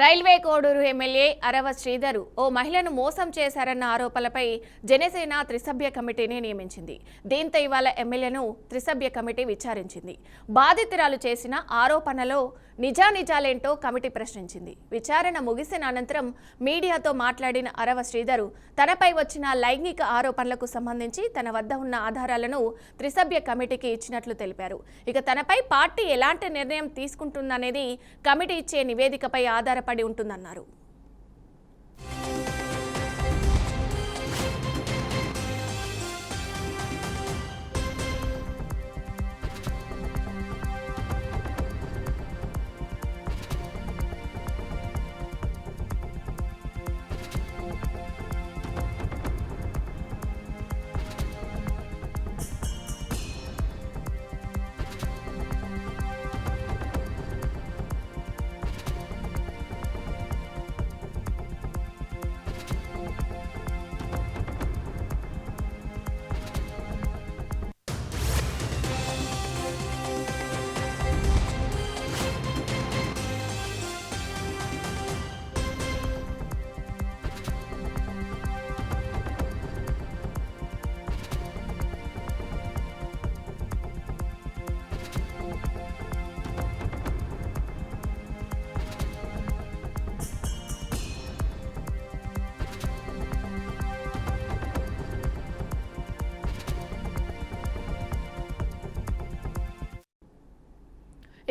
Railway Koduru MLA అరవ శ్రీధర్ ఓ మహిళను మోసం చేశారన్న ఆరోపణలపై జనసేన త్రిసభ్య కమిటీని నియమించింది. దీంతో ఇవాళ ఎమ్మెల్యేను త్రిసభ్య కమిటీ విచారించింది. బాధితురాలు చేసిన ఆరోపణలో నిజానిజాలేంటో కమిటీ ప్రశ్నించింది. విచారణ ముగిసిన అనంతరం మీడియాతో మాట్లాడిన అరవ శ్రీధర్ తనపై వచ్చిన లైంగిక ఆరోపణలకు సంబంధించి తన వద్ద ఉన్న ఆధారాలను త్రిసభ్య కమిటీకి ఇచ్చినట్లు తెలిపారు. ఇక తనపై పార్టీ ఎలాంటి నిర్ణయం తీసుకుంటుందనేది కమిటీ ఇచ్చే నివేదికపై ఆధారపడి ఉంటుందన్నారు.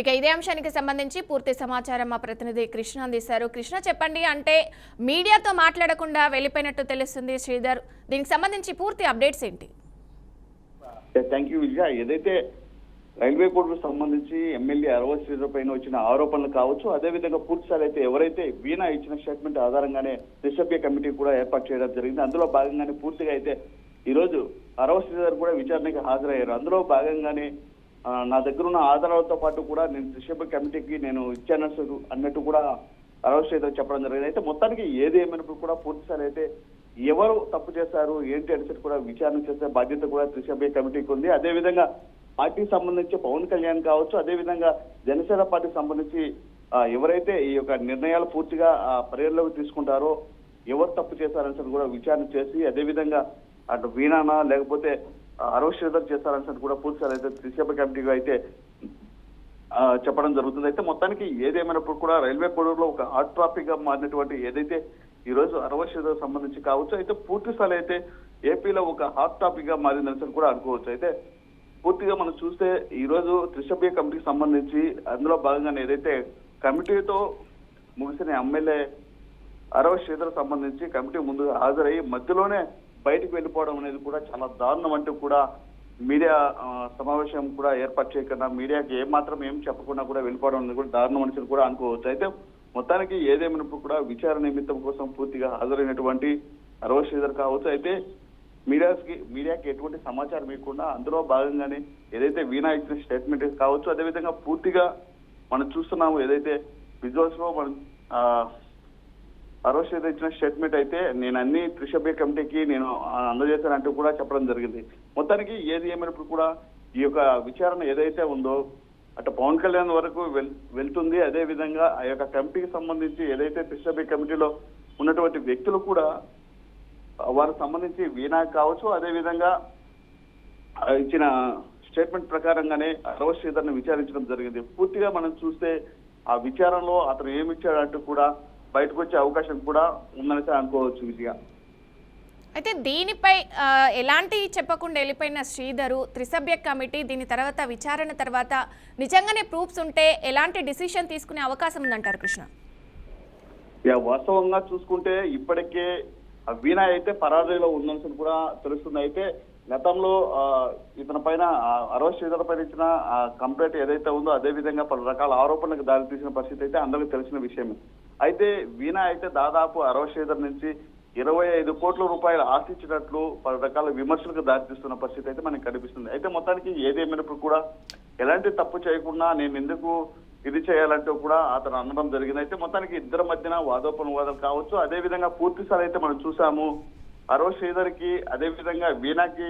ఇక ఇదే అంశానికి సంబంధించి పూర్తి సమాచారం మా ప్రతినిధి కృష్ణ అందిస్తారు. కృష్ణ, చెప్పండి. అంటే మీడియాతో మాట్లాడకుండా వెళ్ళిపోయినట్టు తెలుస్తుంది శ్రీధర్. దీనికి సంబంధించి పూర్తి అప్డేట్స్ ఏంటి? థ్యాంక్ యూ విజయ. ఏదైతే రైల్వే కోడ్కు సంబంధించి ఎమ్మెల్యే అరవ శ్రీధర్ పైన వచ్చిన ఆరోపణలు కావచ్చు, అదేవిధంగా పూర్తిసారి అయితే ఎవరైతే వీణా ఇచ్చిన స్టేట్మెంట్ ఆధారంగానే త్రిసభ్య కమిటీ కూడా ఏర్పాటు చేయడం జరిగింది. అందులో భాగంగానే పూర్తిగా అయితే ఈరోజు అరవ శ్రీధర్ కూడా విచారణకి హాజరయ్యారు. అందులో భాగంగానే నా దగ్గర ఉన్న ఆధారాలతో పాటు కూడా నేను త్రిసభ్య కమిటీకి నేను ఇచ్చాను అన్నట్టు కూడా అరవ శ్రీధర్ చెప్పడం జరిగింది. అయితే మొత్తానికి ఏది ఏమైనప్పుడు కూడా పూర్తిసారి అయితే ఎవరు తప్పు చేశారు ఏంటి అనేసి కూడా విచారణ చేసే బాధ్యత కూడా త్రిసభ్య కమిటీకి ఉంది. అదేవిధంగా పార్టీకి సంబంధించి పవన్ కళ్యాణ్ కావచ్చు, అదేవిధంగా జనసేన పార్టీకి సంబంధించి ఎవరైతే ఈ యొక్క నిర్ణయాలు పూర్తిగా పరిగణలోకి తీసుకుంటారో ఎవరు తప్పు చేశారని కూడా విచారణ చేసి, అదేవిధంగా అటు వీణానా లేకపోతే అరవ శ్రీధర్ చేశారని కూడా పూర్తిసారి అయితే త్రిసభ్య కమిటీగా అయితే చెప్పడం జరుగుతుంది. అయితే మొత్తానికి ఏదేమైనప్పుడు కూడా రైల్వే కోడూరులో ఒక హాట్ టాపిక్ గా మారినటువంటి ఏదైతే ఈ రోజు అరవ శ్రీధర్ సంబంధించి కావచ్చు, అయితే పూర్తిసారి అయితే ఏపీలో ఒక హాట్ టాపిక్ గా మారిందని కూడా అనుకోవచ్చు. అయితే పూర్తిగా మనం చూస్తే ఈ రోజు త్రిసభ్య కమిటీకి సంబంధించి అందులో భాగంగానే ఏదైతే కమిటీతో ముగిసిన ఎమ్మెల్యే అరవ శ్రీధర్ సంబంధించి కమిటీ ముందుగా హాజరయ్యి మధ్యలోనే బయటకు వెళ్ళిపోవడం అనేది కూడా చాలా దారుణం అంటూ కూడా మీడియా సమావేశం కూడా ఏర్పాటు చేయకుండా మీడియాకి ఏం చెప్పకుండా కూడా వెళ్ళిపోవడం అనేది కూడా దారుణం అని కూడా అనుకోవచ్చు. అయితే మొత్తానికి ఏదేమైనప్పుడు కూడా విచారణ నిమిత్తం కోసం పూర్తిగా హాజరైనటువంటి అరవ శ్రీధర్ కావచ్చు, అయితే మీడియాకి ఎటువంటి సమాచారం ఇవ్వకుండా అందులో భాగంగానే ఏదైతే వీణా ఇచ్చిన స్టేట్మెంట్ కావచ్చు, అదేవిధంగా పూర్తిగా మనం చూస్తున్నాము ఏదైతే విజువల్స్ లో మనం అరవ శ్రీధర్ ఇచ్చిన స్టేట్మెంట్ అయితే నేను అన్ని త్రిసభ్య కమిటీకి నేను అందజేశానంటూ కూడా చెప్పడం జరిగింది. మొత్తానికి ఏది ఏమైనప్పుడు కూడా ఈ యొక్క విచారణ ఏదైతే ఉందో అటు పవన్ కళ్యాణ్ వరకు వెళ్తుంది. అదే విధంగా ఆ యొక్క కమిటీకి సంబంధించి ఏదైతే త్రిసభ్య కమిటీలో ఉన్నటువంటి వ్యక్తులు కూడా వారికి సంబంధించి వీణా కావచ్చు, అదే విధంగా ఇచ్చిన స్టేట్మెంట్ ప్రకారంగానే అరవ శ్రీధర్ని విచారించడం జరిగింది. పూర్తిగా మనం చూస్తే ఆ విచారణలో అతను ఏమిచ్చాడంటూ కూడా బయటకు వచ్చే అవకాశం కూడా ఉందని అనుకోవచ్చు విజయ. అయితే దీనిపై ఎలాంటి చెప్పకుండా వెళ్ళిపోయిన శ్రీధర్ త్రిసభ్య కమిటీ దీని తర్వాత విచారణ తర్వాత నిజంగానే ప్రూఫ్స్ ఉంటే ఎలాంటి డిసిషన్ తీసుకునే అవకాశం ఉందంటారు కృష్ణ? వాస్తవంగా చూసుకుంటే ఇప్పటికే వీణా అయితే పరాజయలో ఉందని కూడా తెలుస్తుంది. అయితే గతంలో ఇతని పైన అరవ శ్రీధర్ పైన ఇచ్చిన కంప్లైంట్ ఏదైతే ఉందో అదే విధంగా పలు రకాల ఆరోపణలకు దారి తీసిన పరిస్థితి అయితే అందరికీ తెలిసిన విషయమే. అయితే వీణా అయితే దాదాపు అరవ శ్రీధర్ నుంచి 25 కోట్ల రూపాయలు ఆశించినట్లు పలు రకాల విమర్శలకు దారితీస్తున్న పరిస్థితి అయితే మనకి కనిపిస్తుంది. అయితే మొత్తానికి ఏదేమైనప్పుడు కూడా ఎలాంటి తప్పు చేయకుండా నేను ఎందుకు ఇది చేయాలంటూ కూడా అతను అనడం జరిగింది. అయితే మొత్తానికి ఇద్దరి మధ్యన వాదోపవాదాలు కావచ్చు, అదే విధంగా పూర్తిసారి అయితే మనం చూసాము అరవ శ్రీధర్ కి అదే విధంగా వీణాకి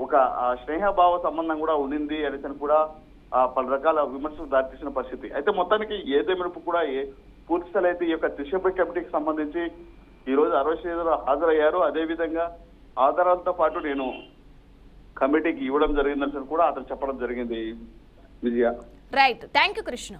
ఒక స్నేహభావ సంబంధం కూడా ఉండింది అనేసి కూడా పలు రకాల విమర్శలు దారితీసిన పరిస్థితి. అయితే మొత్తానికి ఏదేమైనప్పుడు కూడా పూర్తి స్థాయి అయితే ఈ యొక్క త్రిసభ్య కమిటీకి సంబంధించి ఈ రోజు అరవింద్ శ్రీధర్ హాజరయ్యారు. అదేవిధంగా ఆధారాలతో పాటు నేను కమిటీకి ఇవ్వడం జరిగిందని కూడా అతను చెప్పడం జరిగింది Vijaya. Right, thank you Krishna.